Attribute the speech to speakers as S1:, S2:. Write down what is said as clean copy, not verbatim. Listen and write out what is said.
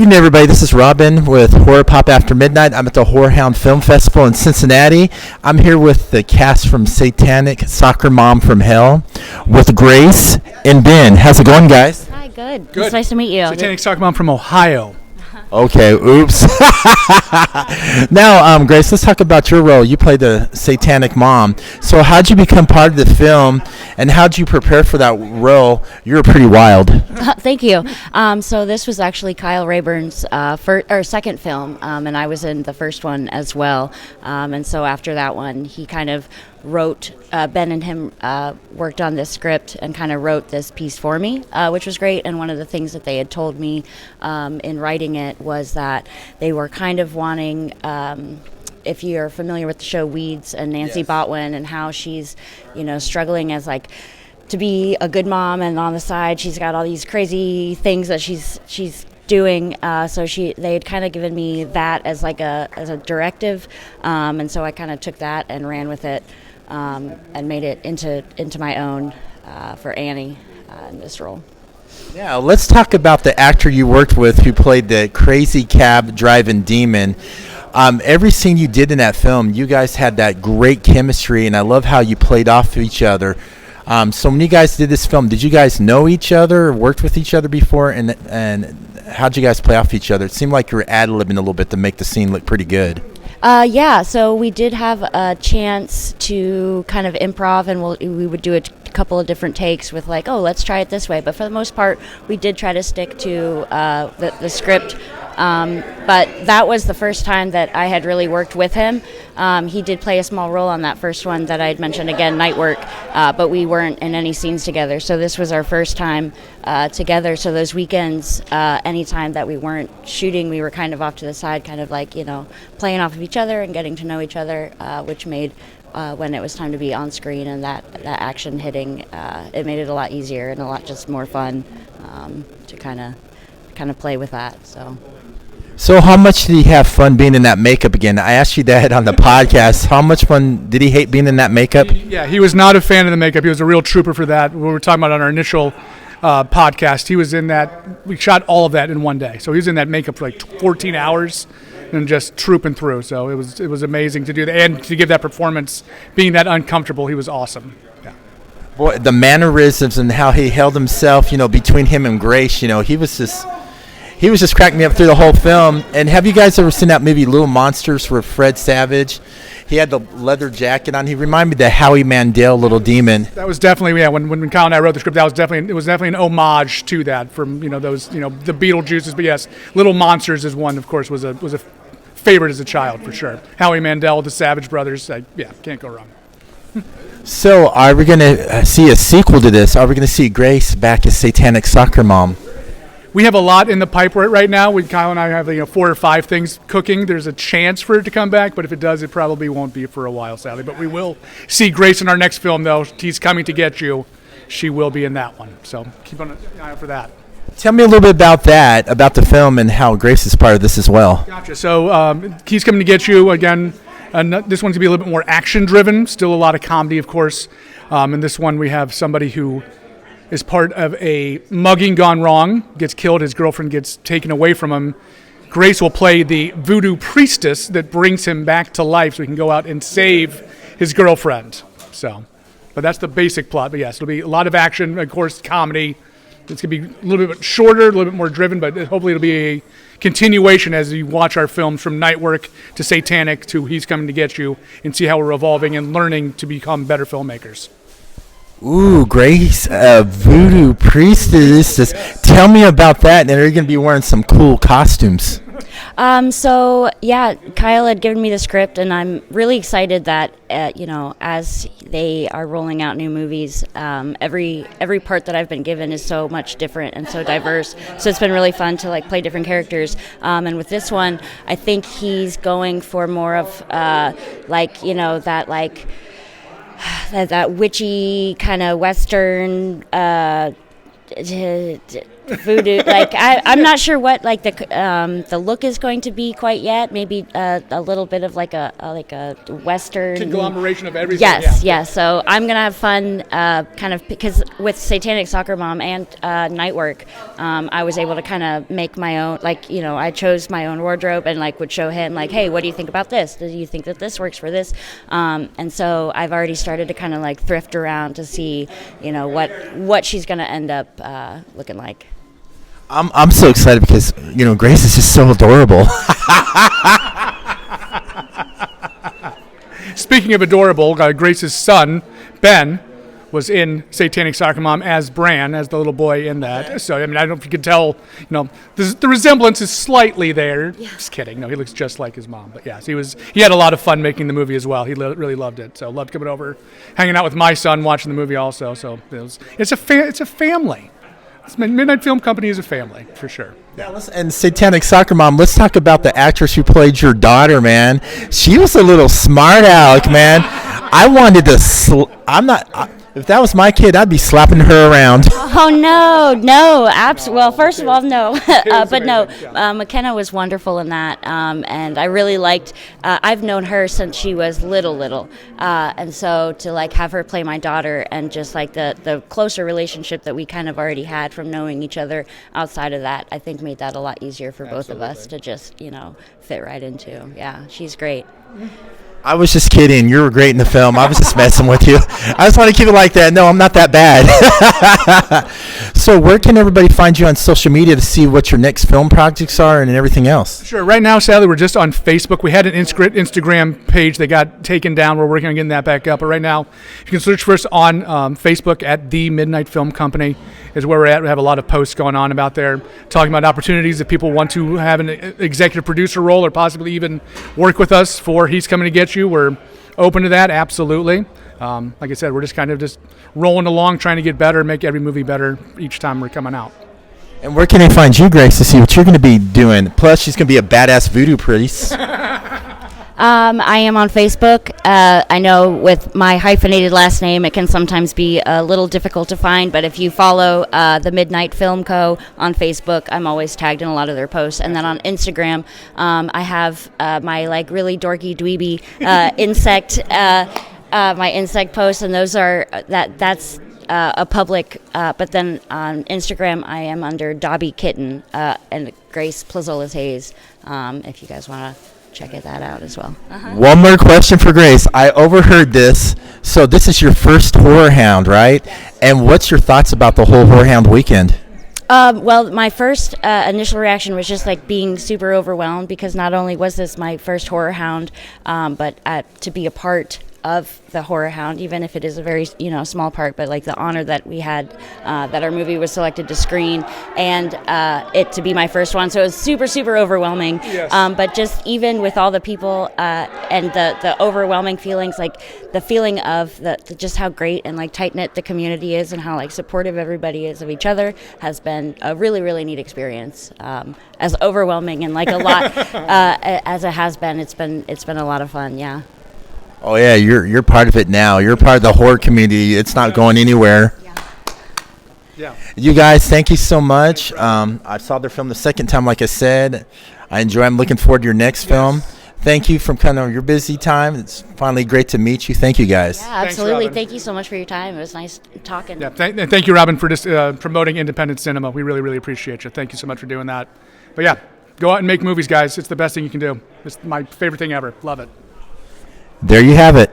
S1: Good evening, everybody. This is Robin with Horror Pop After Midnight. I'm at the Horrorhound Film Festival in Cincinnati. I'm here with the cast from Satanic, Soccer Mom from Hell, with Grace and Ben. How's it going, guys?
S2: Hi, good.
S3: Good.
S2: It's nice to meet you.
S3: Satanic Soccer Mom from Ohio.
S1: Okay, oops. Now, Grace, let's talk about your role. You play the Satanic Mom. So how'd you become part of the film, and how'd you prepare for that role? You were pretty wild.
S2: Thank you. So this was actually Kyle Rayburn's second film, and I was in the first one as well. And so after that one, he kind of wrote, Ben and him worked on this script and kind of wrote this piece for me, which was great. And one of the things that they had told me in writing it was that they were kind of wanting, if you're familiar with the show Weeds and Nancy Botwin and how she's, struggling as to be a good mom, and on the side she's got all these crazy things that she's doing. So they had kind of given me that as a directive, and so I kind of took that and ran with it. And made it into my own for Annie in this role.
S1: Yeah, let's talk about the actor you worked with who played the crazy cab driving demon. Every scene you did in that film, you guys had that great chemistry, and I love how you played off each other. So when you guys did this film, did you guys know each other or worked with each other before, and how'd you guys play off each other? It seemed like you were ad-libbing a little bit to make the scene look pretty good.
S2: So we did have a chance to kind of improv, and we would do a couple of different takes with let's try it this way. But for the most part, we did try to stick to the script. But that was the first time that I had really worked with him. He did play a small role on that first one that I had mentioned, again, Night Work, but we weren't in any scenes together. So this was our first time together. So those weekends, any time that we weren't shooting, we were kind of off to the side, kind of playing off of each other and getting to know each other, which made when it was time to be on screen and that action hitting, it made it a lot easier and a lot just more fun to kind of play with that.
S1: So how much did he have fun being in that makeup again? I asked you that on the podcast. How much fun did he hate being in that makeup?
S3: Yeah, he was not a fan of the makeup. He was a real trooper for that. We were talking about on our initial podcast. He was in that. We shot all of that in one day. So he was in that makeup for 14 hours and just trooping through. So it was amazing to do that. And to give that performance, being that uncomfortable, he was awesome. Yeah.
S1: Boy, the mannerisms and how he held himself, between him and Grace, he was just cracking me up through the whole film. And have you guys ever seen that movie Little Monsters with Fred Savage? He had the leather jacket on. He reminded me of the Howie Mandel Little Demon.
S3: That was definitely, when Kyle and I wrote the script, it was definitely an homage to that from those the Beetlejuices. But yes, Little Monsters is one, of course, was a favorite as a child for sure. Howie Mandel, the Savage Brothers, can't go wrong.
S1: So are we going to see a sequel to this? Are we going to see Grace back as Satanic Soccer Mom?
S3: We have a lot in the pipe right now. Kyle and I have 4 or 5 things cooking. There's a chance for it to come back, but if it does, it probably won't be for a while, sadly. But we will see Grace in our next film, though. He's Coming to Get You. She will be in that one, so keep an eye out for that.
S1: Tell me a little bit about that, about the film, and how Grace is part of this as well.
S3: Gotcha. So He's Coming to Get You, again. This one's going to be a little bit more action-driven. Still a lot of comedy, of course. In this one, we have somebody who is part of a mugging gone wrong, gets killed, his girlfriend gets taken away from him. Grace will play the voodoo priestess that brings him back to life so he can go out and save his girlfriend. But that's the basic plot. But yes, it'll be a lot of action, of course, comedy. It's going to be a little bit shorter, a little bit more driven, but hopefully it'll be a continuation as you watch our films from Night Work to Satanic to He's Coming to Get You and see how we're evolving and learning to become better filmmakers.
S1: Ooh, Grace, voodoo priestess. Tell me about that. And are you going to be wearing some cool costumes?
S2: Kyle had given me the script, and I'm really excited that, as they are rolling out new movies, every part that I've been given is so much different and so diverse. So it's been really fun to play different characters. And with this one, I think he's going for more of that witchy kind of Western voodoo. Like I'm not sure what like the look is going to be quite yet. Maybe a little bit of like a Western
S3: Conglomeration of everything.
S2: Yes, yeah. So I'm gonna have fun, kind of, because with Satanic Soccer Mom and Nightwork, I was able to kind of make my own. Like, you know, I chose my own wardrobe and like would show him like, hey, what do you think about this? Do you think that this works for this? And so I've already started to kind of like thrift around to see, you know, what she's gonna end up looking like.
S1: I'm so excited because, you know, Grace is just so adorable.
S3: Speaking of adorable, Grace's son, Ben, was in Satanic Soccer Mom as Bran, as the little boy in that. So, I mean, I don't know if you could tell, you know, the resemblance is slightly there. Yeah. Just kidding. No, he looks just like his mom. But, yes, he had a lot of fun making the movie as well. He really loved it. So, loved coming over, hanging out with my son, watching the movie also. So, it's a family. Midnight Film Company is a family, for sure.
S1: Yeah, and Satanic Soccer Mom, let's talk about the actress who played your daughter, man. She was a little smart aleck, man. I wanted to if that was my kid, I'd be slapping her around.
S2: Oh, no, absolutely. Well, first of all, no. But no, McKenna was wonderful in that, and I really liked, I've known her since she was little, and so to like have her play my daughter and just like the closer relationship that we kind of already had from knowing each other outside of that, I think made that a lot easier for both of us to just, you know, fit right into. Yeah, she's great.
S1: I was just kidding. You were great in the film. I was just messing with you. I just want to keep it like that. No, I'm not that bad. So where can everybody find you on social media to see what your next film projects are and everything else?
S3: Sure. Right now, sadly, we're just on Facebook. We had an Instagram page that got taken down. We're working on getting that back up. But right now, you can search for us on Facebook at The Midnight Film Company is where we're at. We have a lot of posts going on about there, talking about opportunities if people want to have an executive producer role or possibly even work with us for He's Coming to Get You. We're open to that, absolutely. Like I said, we're just kind of just rolling along, trying to get better, make every movie better each time we're coming out.
S1: And where can they find you, Grace, to see what you're going to be doing? Plus, she's going to be a badass voodoo priest.
S2: I am on Facebook. I know with my hyphenated last name, it can sometimes be a little difficult to find, but if you follow the Midnight Film Co. on Facebook, I'm always tagged in a lot of their posts. And then on Instagram, I have my like really dorky dweeby insect, my insect posts, and those are that's a public, but then on Instagram, I am under Dobby Kitten and Grace Plazolles-Hayes, if you guys want to check that out as well.
S1: One more question for Grace. I overheard this. So this is your first Horrorhound, right? Yes. And what's your thoughts about the whole Horrorhound weekend?
S2: Well, my first initial reaction was just like being super overwhelmed because not only was this my first Horrorhound, but to be a part of the Horrorhound, even if it is a very small part, but like the honor that we had that our movie was selected to screen and it to be my first one, so it was super overwhelming. Yes. But just even with all the people and the overwhelming feelings, like the feeling of the just how great and like tight knit the community is and how like supportive everybody is of each other has been a really neat experience. As overwhelming and like a lot as it has been, it's been a lot of fun. Yeah.
S1: Oh yeah, you're part of it now. You're part of the horror community. It's not going anywhere. Yeah. You guys, thank you so much. I saw their film the second time, like I said. I enjoy. I'm looking forward to your next film. Thank you for kind of your busy time. It's finally great to meet you. Thank you, guys.
S2: Yeah, absolutely. Thank you so much for your time. It was nice talking.
S3: Yeah, thank you, Robin, for just promoting independent cinema. We really appreciate you. Thank you so much for doing that. But yeah, go out and make movies, guys. It's the best thing you can do. It's my favorite thing ever. Love it.
S1: There you have it.